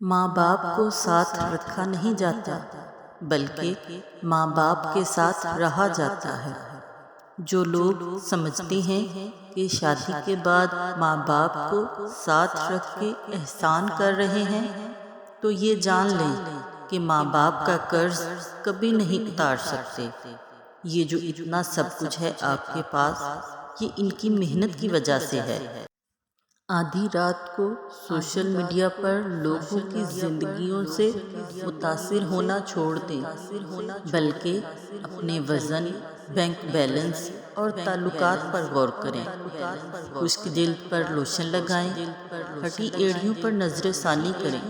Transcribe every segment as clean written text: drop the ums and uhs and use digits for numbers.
ماں باپ کو ساتھ رکھا نہیں جاتا بلکہ ماں باپ کے ساتھ رہا جاتا ہے۔ جو لوگ سمجھتے ہیں کہ شادی کے بعد ماں باپ کو ساتھ رکھ کے احسان کر رہے ہیں تو یہ جان لیں کہ ماں باپ کا قرض کبھی نہیں اتار سکتے۔ یہ جو اتنا سب کچھ ہے آپ کے پاس، یہ ان کی محنت کی وجہ سے ہے۔ آدھی رات کو سوشل میڈیا پر لوگوں کی زندگیوں سے متاثر ہونا چھوڑ دیں، بلکہ اپنے وزن، بینک بیلنس اور تعلقات پر غور کریں۔ خشک جلد پر لوشن لگائیں، ہٹی ایڑیوں پر نظر ثانی کریں،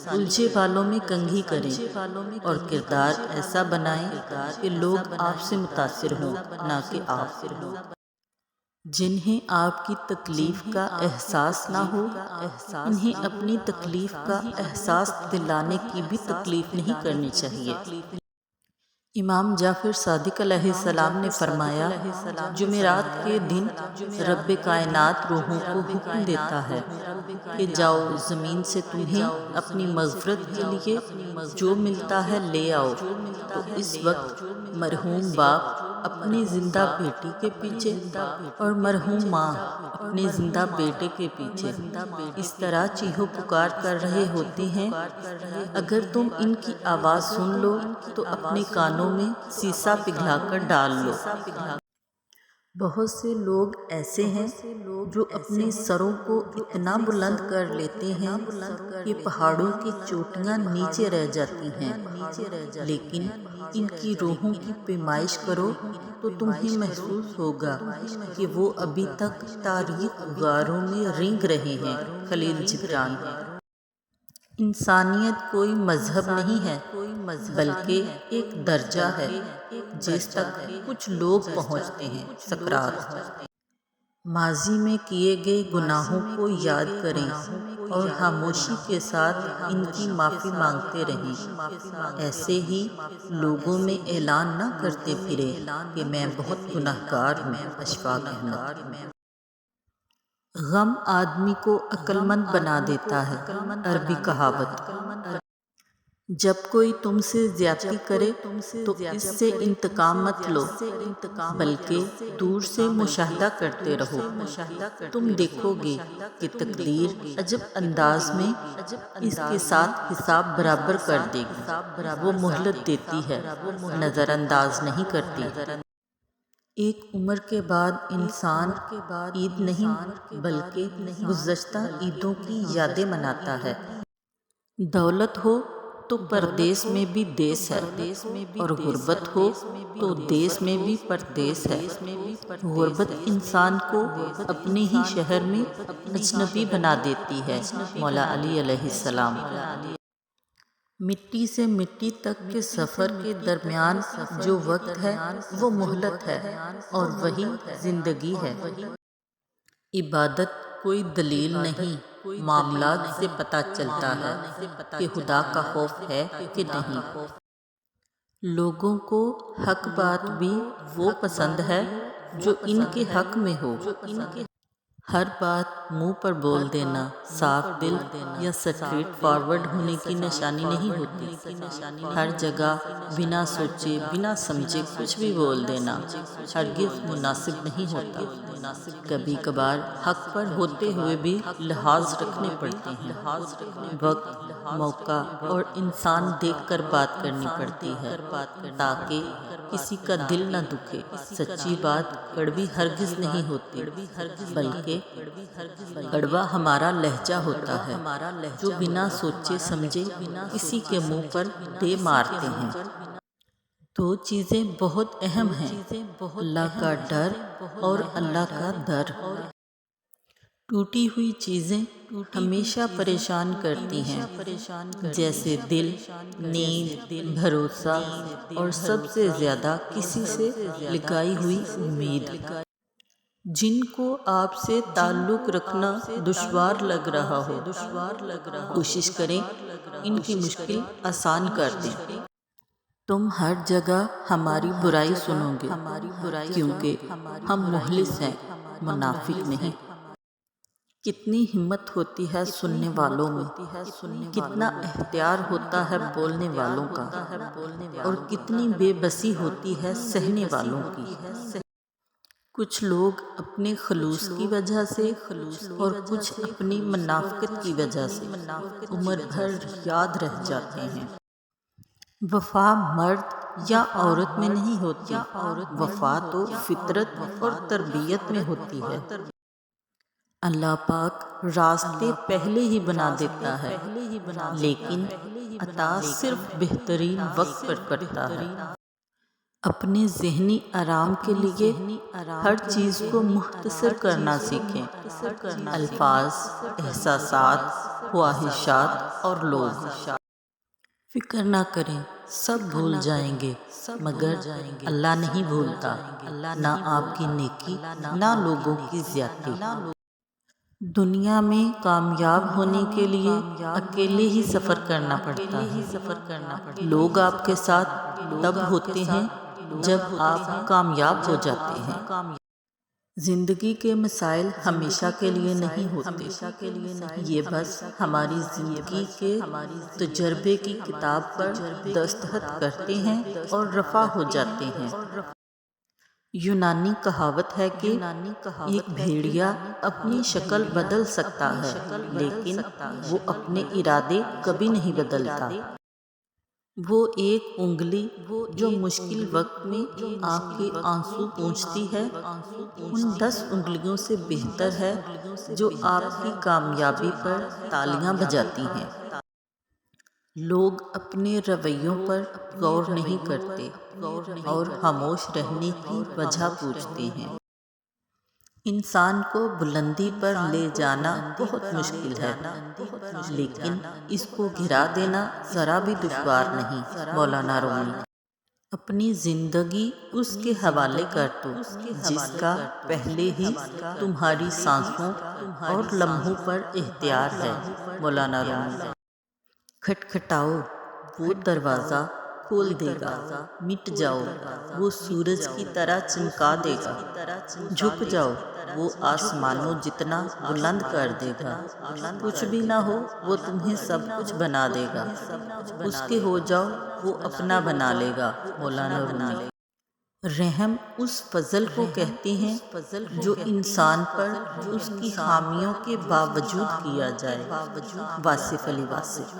الجھے بالوں میں کنگھی کریں اور کردار ایسا بنائیں کہ لوگ آپ سے متاثر ہوں، نہ کہ آپ۔ جنہیں آپ کی تکلیف کا احساس نہ ہو، انہیں اپنی تکلیف کا احساس دلانے کی بھی تکلیف نہیں کرنی چاہیے۔ امام جعفر صادق علیہ السلام نے فرمایا، جمعرات کے دن رب کائنات روحوں کو حکم دیتا ہے کہ جاؤ زمین سے تمہیں اپنی مغفرت کے لیے جو ملتا ہے لے آؤ۔ تو اس وقت مرحوم باپ اپنی زندہ بیٹی کے پیچھے اور مرحوم ماں اپنے زندہ بیٹے کے پیچھے اس طرح چیخو پکار کر رہے ہوتے ہیں۔ اگر تم ان کی آواز سن لو تو اپنے کانوں میں سیسا پگھلا کر ڈال لو۔ بہت سے لوگ ایسے ہیں جو اپنے سروں کو اتنا بلند کر لیتے ہیں کہ پہاڑوں کی چوٹیاں نیچے رہ جاتی ہیں، لیکن ان کی روحوں کی پیمائش کرو تو تمہیں محسوس ہوگا کہ وہ ابھی تک تاریک غاروں میں رینگ رہے ہیں۔ خلیل جبران۔ انسانیت کوئی مذہب نہیں ہے بلکہ ایک درجہ ہے جس تک کچھ لوگ پہنچتے ہیں۔ سقراط۔ ماضی میں کیے گئے گناہوں کو یاد کریں اور خاموشی کے ساتھ ان کی معافی مانگتے رہیں۔ ایسے ہی لوگوں میں اعلان نہ کرتے پھریں کہ میں بہت گناہگار ہوں۔ اشفاق احمد۔ غم آدمی کو عقل مند بنا دیتا ہے۔ عربی کہاوت۔ جب کوئی تم سے زیادتی کرے تو اس سے انتقام مت لو بلکہ دور سے مشاہدہ کرتے رہو۔ تم دیکھو گے کہ تقدیر عجب انداز میں اس کے ساتھ حساب برابر کر دے گی۔ وہ مہلت دیتی ہے، نظر انداز نہیں کرتی۔ ایک عمر کے بعد انسان عید نہیں بلکہ گزشتہ عیدوں کی یادیں مناتا ہے۔ دولت ہو تو پردیس میں بھی دیس ہے اور غربت ہو تو دیس میں بھی پردیس ہے۔ غربت انسان کو اپنے ہی شہر میں اجنبی بنا دیتی ہے۔ مولا علی علیہ السلام۔ مٹی سے مٹی تک کے سفر کے درمیان جو وقت ہے وہ مہلت ہے اور وہی زندگی ہے۔ عبادت کوئی دلیل نہیں، معاملات سے پتہ چلتا ہے کہ خدا کا خوف ہے کہ نہیں۔ لوگوں کو حق بات بھی وہ پسند ہے جو ان کے حق میں ہو۔ ہر بات منہ پر بول دینا صاف دل یا اسٹریٹ فارورڈ ہونے کی نشانی نہیں ہوتی۔ ہر جگہ بنا سوچے بنا سمجھے کچھ بھی بول دینا ہرگز مناسب نہیں ہوتا۔ کبھی کبھار حق پر ہوتے ہوئے بھی لحاظ رکھنے پڑتے ہیں۔ وقت، موقع اور انسان دیکھ کر بات کرنی پڑتی ہے تاکہ کسی کا دل نہ دکھے۔ سچی بات کڑوی ہرگز نہیں ہوتی بلکہ کڑوا ہمارا لہجہ ہوتا ہے جو بنا سوچے سمجھے کسی کے منہ پر دے مارتے ہیں۔ دو چیزیں بہت اہم ہیں، اللہ کا ڈر اور اللہ کا در۔ ٹوٹی ہوئی چیزیں ہمیشہ پریشان کرتی ہیں، جیسے دل، نیند، بھروسہ اور سب سے زیادہ کسی سے لگائی ہوئی امید۔ جن کو آپ سے تعلق رکھنا دشوار لگ رہا ہو، کوشش کریں ان کی مشکل آسان کر دیں۔ تم ہر جگہ ہماری برائی سنو گے کیونکہ ہم مخلص ہیں، منافق نہیں۔ کتنی ہمت ہوتی ہے سننے والوں میں، کتنا اختیار ہوتا ہے بولنے والوں کا، اور کتنی بے بسی ہوتی ہے سہنے والوں کی۔ کچھ لوگ اپنے خلوص کی وجہ سے اور کچھ اپنی منافقت کی وجہ سے عمر بھر یاد رہ جاتے ہیں۔ وفا مرد یا عورت میں نہیں ہوتی، وفا تو فطرت اور تربیت میں ہوتی ہے۔ اللہ پاک راستے پہلے ہی بنا دیتا ہے، لیکن عطا صرف بہترین وقت پر کرتا ہے۔ اپنے ذہنی آرام کے لیے ہر چیز کو مختصر کرنا سیکھیں۔ الفاظ، احساسات، خواہشات اور لوگ۔ فکر نہ کریں، سب بھول جائیں گے، مگر اللہ نہیں بھولتا، نہ آپ کی نیکی، نہ لوگوں کی زیادتی۔ دنیا میں کامیاب ہونے کے لیے اکیلے ہی سفر کرنا پڑتا ہے۔ لوگ آپ کے ساتھ تب ہوتے ہیں جب آپ کامیاب ہو جاتے ہیں۔ زندگی کے مسائل ہمیشہ کے لیے نہیں ہوتے، یہ بس ہماری زندگی کے تجربے کی کتاب پر دستخط کرتے ہیں اور رفع ہو جاتے ہیں۔ یونانی کہاوت ہے کہ ایک بھیڑیا اپنی شکل بدل سکتا ہے، لیکن وہ اپنے ارادے کبھی نہیں بدلتا۔ وہ ایک انگلی جو مشکل وقت میں آپ کے آنسو پونچھتی ہے، ان 10 انگلیوں سے بہتر ہے جو آپ کی کامیابی پر تالیاں بجاتی ہیں۔ لوگ اپنے رویوں پر غور نہیں کرتے اور خاموش رہنے کی وجہ پوچھتے ہیں۔ انسان کو بلندی پر لے جانا بہت مشکل ہے، لیکن اس کو گرا دینا ذرا بھی دشوار نہیں۔ مولانا رومی۔ اپنی زندگی اس کے حوالے کر دو جس کا پہلے ہی تمہاری سانسوں اور لمحوں پر اختیار ہے۔ مولانا رومی۔ کھٹکھٹاؤ، وہ دروازہ کھول دے گا، مٹ جاؤ، وہ سورج کی طرح چمکا دے گا، جھک جاؤ، وہ آسمانوں جتنا بلند کر دے گا، کچھ بھی نہ ہو وہ تمہیں سب کچھ بنا دے گا، اس کے ہو جاؤ وہ اپنا بنا لے گا۔ مولانا رومی۔ رحم اس فضل کو کہتے ہیں جو انسان پر اس کی خامیوں کے باوجود کیا جائے۔ واصف علی واصف۔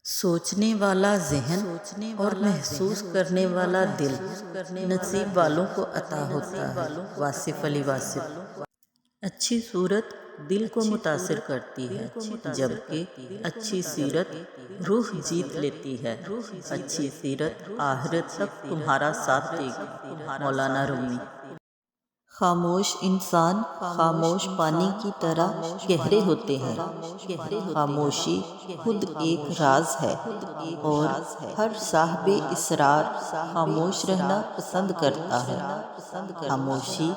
سوچنے والا ذہن اور محسوس کرنے والا دل نصیب والوں کو عطا ہوتا ہے۔ واصف علی واصف۔ اچھی صورت دل کو متاثر کرتی ہے، جبکہ اچھی سیرت روح جیت لیتی ہے۔ اچھی سیرت آخرت تک تمہارا ساتھ دے گی۔ مولانا رومی۔ خاموش انسان خاموش پانی کی طرح گہرے ہوتے ہیں۔ خاموشی خود ایک راز ہے، اور ہر صاحب اسرار خاموش رہنا پسند کرتا ہے۔ خاموشی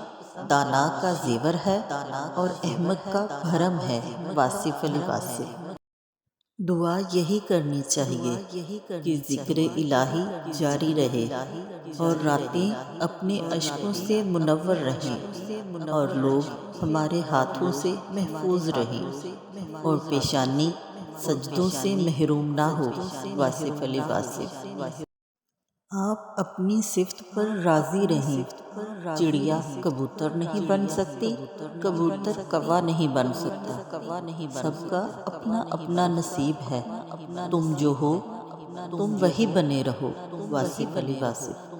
دانا کا زیور ہے اور احمق کا بھرم ہے۔ واصف علی واصف۔ دعا یہی کرنی چاہیے کہ ذکر الہی جاری رہے اور راتیں اپنے اشکوں سے منور رہیں، اور لوگ ہمارے ہاتھوں سے محفوظ رہیں، اور پیشانی سجدوں سے محروم نہ ہو۔ واصف علی واصف۔ آپ اپنی صفت پر راضی رہیں۔ چڑیا کبوتر نہیں بن سکتی، کبوتر کوا نہیں بن سکتا، سب کا اپنا اپنا نصیب ہے، تم جو ہو تم وہی بنے رہو۔ واصف علی واصف۔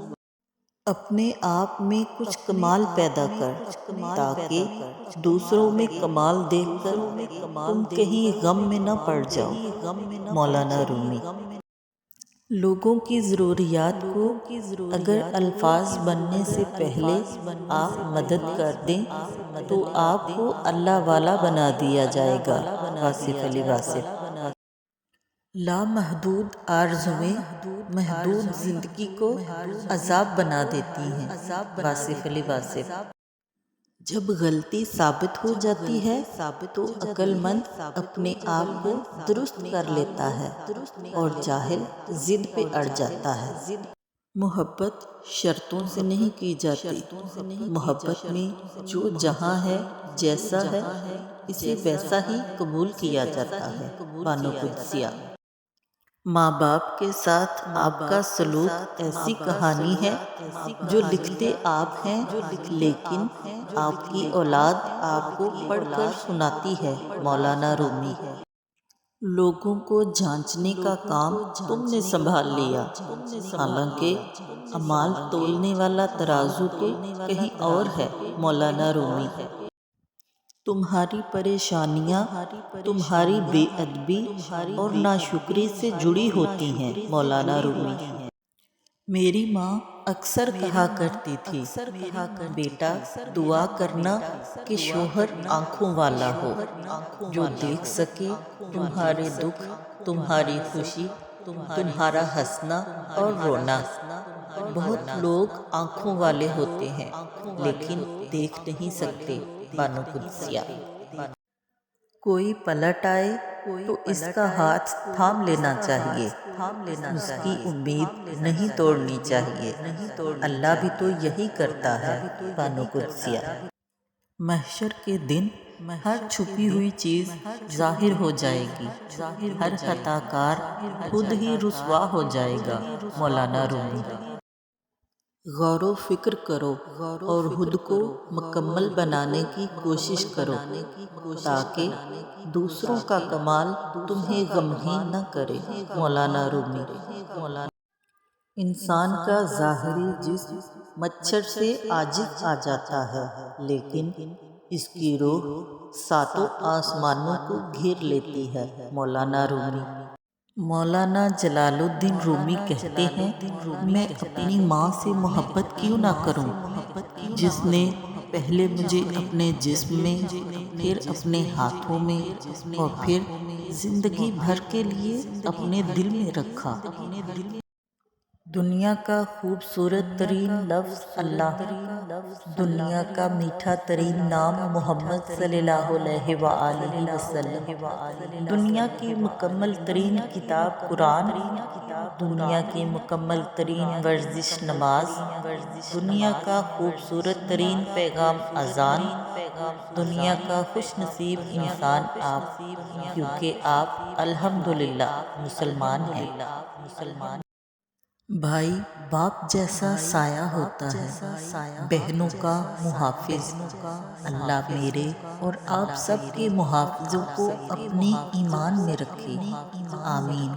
اپنے آپ میں کچھ کمال پیدا کر تاکہ دوسروں میں کمال دیکھ کر تم کہیں غم میں نہ پڑ جاؤ۔ مولانا رومی۔ لوگوں کی ضروریات کو اگر الفاظ بننے سے پہلے آپ مدد کر دیں تو آپ کو اللہ والا بنا دیا جائے گا۔ واصف علی واصف۔ لامحدود آرزوئیں محدود زندگی کو عذاب بنا دیتی ہیں۔ واصف علی واصف۔ جب غلطی ثابت ہو جاتی ہے تو عقل مند اپنے آپ کو درست کر لیتا ہے اور جاہل ضد پہ اڑ جاتا ہے۔ محبت شرطوں سے نہیں کی جاتی، محبت میں جو جہاں ہے، جیسا ہے، اسے ویسا ہی قبول کیا جاتا ہے۔ بانو قدسیہ: ماں باپ کے ساتھ آپ کا سلوک ایسی کہانی ہے جو لکھتے آپ ہیں، لیکن آپ کی اولاد آپ کو پڑھ کر سناتی ہے۔ مولانا رومی: لوگوں کو جانچنے کا کام تم نے سنبھال لیا، حالانکہ اعمال تولنے والا ترازو تو کہیں اور ہے۔ مولانا رومی: تمہاری پریشانیاں تمہاری بے ادبی اور ناشکری سے جڑی ہوتی ہیں۔ مولانا رومی: میری ماں اکثر کہا کرتی تھی، بیٹا دعا کرنا کہ شوہر آنکھوں والا ہو، جو دیکھ سکے تمہارے دکھ، تمہاری خوشی، تمہارا ہنسنا اور رونا۔ بہت لوگ آنکھوں والے ہوتے ہیں لیکن دیکھ نہیں سکتے۔ بانو قدسیہ: کوئی پلٹ آئے تو اس کا ہاتھ تھام لینا چاہیے، اس کی امید نہیں توڑنی چاہیے، اللہ بھی تو یہی کرتا ہے۔ بانو قدسیہ: محشر کے دن ہر چھپی ہوئی چیز ظاہر ہو جائے گی، ہر خطا کار خود ہی رسوا ہو جائے گا۔ مولانا رومی: غور و فکر کرو اور خود کو مکمل بنانے کی کوشش کرو تاکہ دوسروں کا کمال تمہیں غمگین نہ کرے۔ مولانا رومی: انسان کا ظاہری جسم مچھر سے عاجز آ جاتا ہے، لیکن اس کی روح ساتوں آسمانوں کو گھیر لیتی ہے۔ مولانا رومی: مولانا جلال الدین رومی کہتے ہیں، میں اپنی ماں سے محبت کیوں نہ کروں جس نے پہلے مجھے اپنے جسم میں، پھر اپنے ہاتھوں میں اور پھر زندگی بھر کے لیے اپنے دل میں رکھا۔ دنیا کا خوبصورت ترین لفظ اللہ، دنیا کا میٹھا ترین نام محمد صلی اللہ علیہ وآلہ وسلم، دنیا کی مکمل ترین کتاب قرآن، دنیا کی مکمل ترین ورزش نماز، دنیا کا خوبصورت ترین پیغام اذان، دنیا کا خوش نصیب انسان آپ، کیونکہ آپ الحمدللہ مسلمان ہیں۔ بھائی باپ جیسا سایہ ہوتا ہے، بہنوں کا محافظ۔ اللہ میرے اور آپ سب کے محافظوں کو اپنے ایمان میں رکھے، آمین۔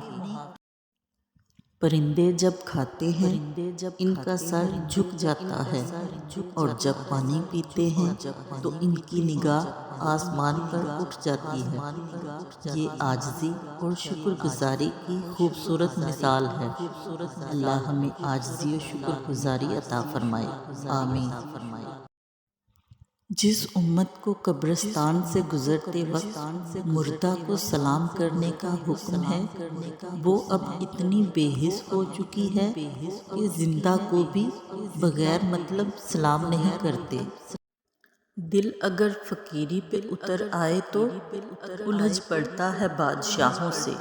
پرندے جب کھاتے ہیں ان کا سر جھک جاتا ہے، اور جب پانی پیتے ہیں تو ان کی نگاہ آسمان پر اٹھ جاتی ہے۔ یہ عاجزی اور شکر گزاری کی خوبصورت مثال ہے۔ اللہ ہمیں عاجزی و شکر گزاری عطا فرمائے، آمین۔ جس امت کو قبرستان سے گزرتے وقت مردہ کو سلام کرنے کا حکم ہے، وہ اب اتنی بے حس ہو چکی ہے کہ زندہ کو بھی بغیر مطلب سلام نہیں کرتے۔ دل اگر فقیری پہ اتر آئے تو الجھ پڑتا ہے بادشاہوں سے۔